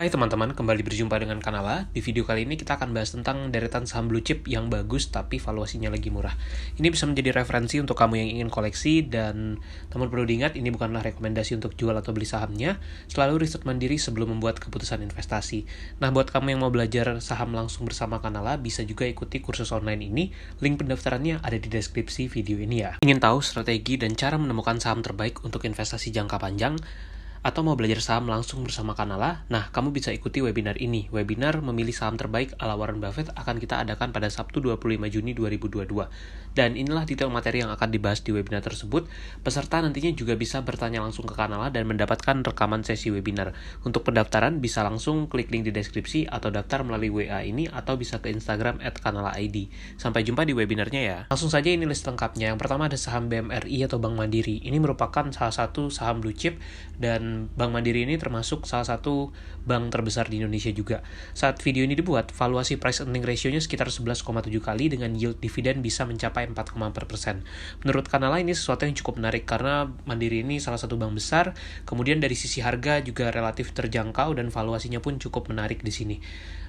Hai teman-teman, kembali berjumpa dengan Kanala. Di video kali ini kita akan bahas tentang deretan saham blue chip yang bagus tapi valuasinya lagi murah. Ini bisa menjadi referensi untuk kamu yang ingin koleksi dan teman perlu diingat ini bukanlah rekomendasi untuk jual atau beli sahamnya. Selalu riset mandiri sebelum membuat keputusan investasi. Nah, buat kamu yang mau belajar saham langsung bersama Kanala, bisa juga ikuti kursus online ini. Link pendaftarannya ada di deskripsi video ini ya. Ingin tahu strategi dan cara menemukan saham terbaik untuk investasi jangka panjang? Atau mau belajar saham langsung bersama Kanala? Nah, kamu bisa ikuti webinar ini. Webinar memilih saham terbaik ala Warren Buffett akan kita adakan pada Sabtu 25 Juni 2022. Dan inilah detail materi yang akan dibahas di webinar tersebut. Peserta nantinya juga bisa bertanya langsung ke Kanala dan mendapatkan rekaman sesi webinar. Untuk pendaftaran bisa langsung klik link di deskripsi atau daftar melalui WA ini atau bisa ke Instagram @kanalaid. Sampai jumpa di webinarnya ya. Langsung saja ini list lengkapnya. Yang pertama ada saham BMRI atau Bank Mandiri. Ini merupakan salah satu saham blue chip dan Bank Mandiri ini termasuk salah satu bank terbesar di Indonesia juga. Saat video ini dibuat, valuasi price earning ratio-nya sekitar 11,7 kali dengan yield dividen bisa mencapai 4,4%. Menurut Kanala ini sesuatu yang cukup menarik karena Mandiri ini salah satu bank besar, kemudian dari sisi harga juga relatif terjangkau dan valuasinya pun cukup menarik di sini.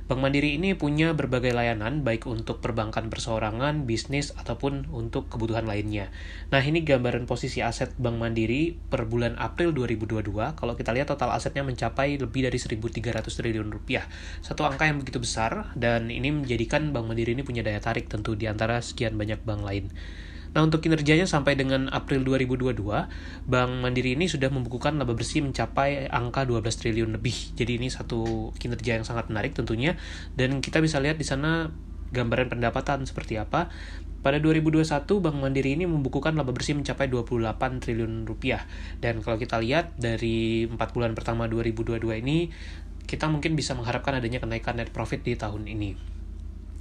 Bank Mandiri ini punya berbagai layanan baik untuk perbankan perseorangan, bisnis, ataupun untuk kebutuhan lainnya. Nah, ini gambaran posisi aset Bank Mandiri per bulan April 2022. Kalau kita lihat total asetnya mencapai lebih dari 1.300 triliun rupiah. Satu angka yang begitu besar dan ini menjadikan Bank Mandiri ini punya daya tarik tentu di antara sekian banyak bank lain. Nah, untuk kinerjanya sampai dengan April 2022, Bank Mandiri ini sudah membukukan laba bersih mencapai angka 12 triliun lebih. Jadi ini satu kinerja yang sangat menarik tentunya. Dan kita bisa lihat di sana gambaran pendapatan seperti apa. Pada 2021, Bank Mandiri ini membukukan laba bersih mencapai 28 triliun rupiah. Dan kalau kita lihat dari 4 bulan pertama 2022 ini, kita mungkin bisa mengharapkan adanya kenaikan net profit di tahun ini.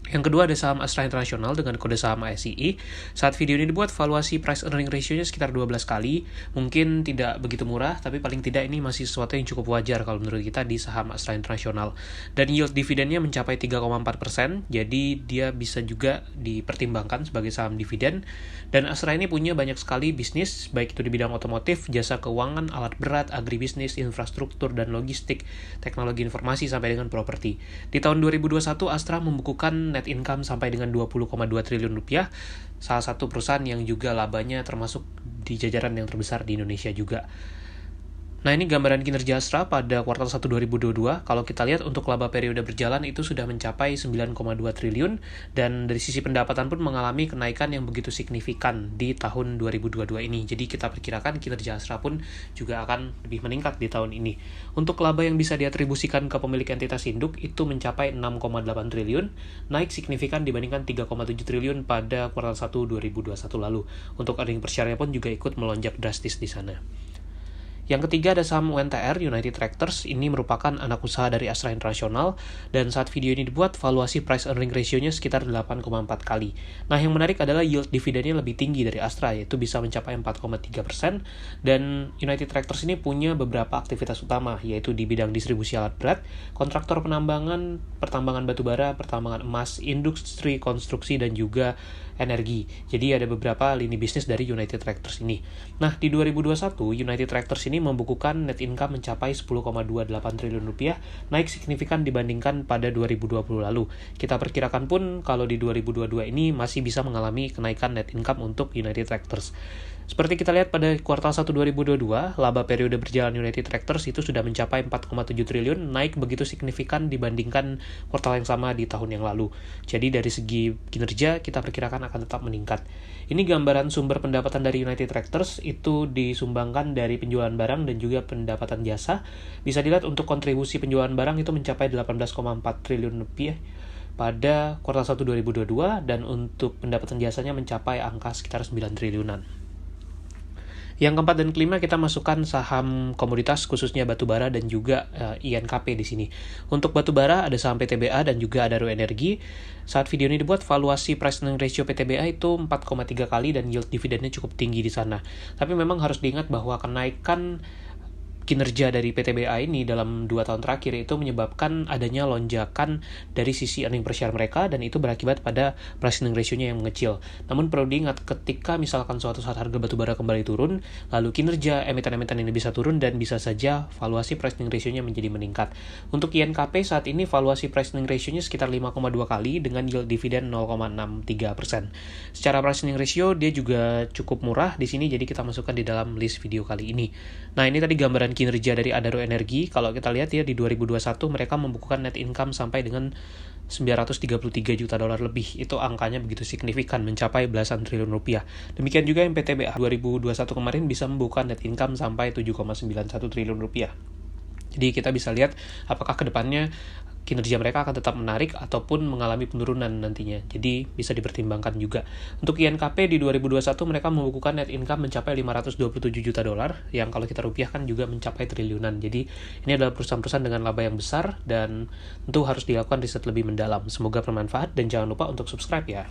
Yang kedua ada saham Astra International dengan kode saham ASII. Saat video ini dibuat, valuasi price earning ratio-nya sekitar 12 kali. Mungkin tidak begitu murah, tapi paling tidak ini masih sesuatu yang cukup wajar kalau menurut kita di saham Astra International. Dan yield dividennya mencapai 3,4%, jadi dia bisa juga dipertimbangkan sebagai saham dividen. Dan Astra ini punya banyak sekali bisnis, baik itu di bidang otomotif, jasa keuangan, alat berat, agribisnis, infrastruktur, dan logistik, teknologi informasi, sampai dengan properti. Di tahun 2021, Astra membukukan net income sampai dengan 20,2 triliun rupiah, salah satu perusahaan yang juga labanya termasuk di jajaran yang terbesar di Indonesia juga. Nah, ini gambaran kinerja Astra pada kuartal 1 2022. Kalau kita lihat untuk laba periode berjalan itu sudah mencapai 9,2 triliun dan dari sisi pendapatan pun mengalami kenaikan yang begitu signifikan di tahun 2022 ini. Jadi kita perkirakan kinerja Astra pun juga akan lebih meningkat di tahun ini. Untuk laba yang bisa diatribusikan ke pemilik entitas induk itu mencapai 6,8 triliun, naik signifikan dibandingkan 3,7 triliun pada kuartal 1 2021 lalu. Untuk earning per share-nya pun juga ikut melonjak drastis di sana. Yang ketiga ada saham UNTR, United Tractors. Ini merupakan anak usaha dari Astra International dan saat video ini dibuat, valuasi price earning ratio-nya sekitar 8,4 kali. Nah, yang menarik adalah yield dividennya lebih tinggi dari Astra, yaitu bisa mencapai 4,3%, dan United Tractors ini punya beberapa aktivitas utama, yaitu di bidang distribusi alat berat, kontraktor penambangan, pertambangan batubara, pertambangan emas, industri konstruksi, dan juga energi. Jadi ada beberapa lini bisnis dari United Tractors ini. Nah, di 2021, United Tractors ini membukukan net income mencapai 10,28 triliun rupiah, naik signifikan dibandingkan pada 2020 lalu. Kita perkirakan pun kalau di 2022 ini masih bisa mengalami kenaikan net income untuk United Tractors. Seperti kita lihat pada kuartal 1 2022, laba periode berjalan United Tractors itu sudah mencapai 4,7 triliun, naik begitu signifikan dibandingkan kuartal yang sama di tahun yang lalu. Jadi dari segi kinerja kita perkirakan akan tetap meningkat. Ini gambaran sumber pendapatan dari United Tractors itu disumbangkan dari penjualan barang dan juga pendapatan jasa. Bisa dilihat untuk kontribusi penjualan barang itu mencapai 18,4 triliun rupiah pada kuartal 1 2022 dan untuk pendapatan jasanya mencapai angka sekitar 9 triliunan. Yang keempat dan kelima kita masukkan saham komoditas khususnya batubara dan juga INKP di sini. Untuk batubara ada saham PTBA dan juga ada Ru Energi. Saat video ini dibuat, valuasi price earning ratio PTBA itu 4,3 kali dan yield dividennya cukup tinggi di sana. Tapi memang harus diingat bahwa kenaikan kinerja dari PTBA ini dalam 2 tahun terakhir itu menyebabkan adanya lonjakan dari sisi earning per share mereka, dan itu berakibat pada price-earning ratio-nya yang mengecil. Namun perlu diingat, ketika misalkan suatu saat harga batubara kembali turun, lalu kinerja emiten-emiten ini bisa turun dan bisa saja valuasi price-earning ratio-nya menjadi meningkat. Untuk INKP saat ini valuasi price-earning ratio-nya sekitar 5,2 kali dengan yield dividen 0,63%. Secara price-earning ratio dia juga cukup murah di sini, jadi kita masukkan di dalam list video kali ini. Nah, ini tadi gambaran kinerja dari Adaro Energi. Kalau kita lihat ya, di 2021 mereka membukukan net income sampai dengan 933 juta dolar lebih. Itu angkanya begitu signifikan, mencapai belasan triliun rupiah. Demikian juga yang PTBA 2021 kemarin bisa membuka net income sampai 7,91 triliun rupiah. Jadi kita bisa lihat apakah kedepannya kinerja mereka akan tetap menarik ataupun mengalami penurunan nantinya. Jadi bisa dipertimbangkan juga. Untuk INKP di 2021 mereka membukukan net income mencapai 527 juta dolar, yang kalau kita rupiahkan juga mencapai triliunan. Jadi ini adalah perusahaan-perusahaan dengan laba yang besar dan tentu harus dilakukan riset lebih mendalam. Semoga bermanfaat dan jangan lupa untuk subscribe ya.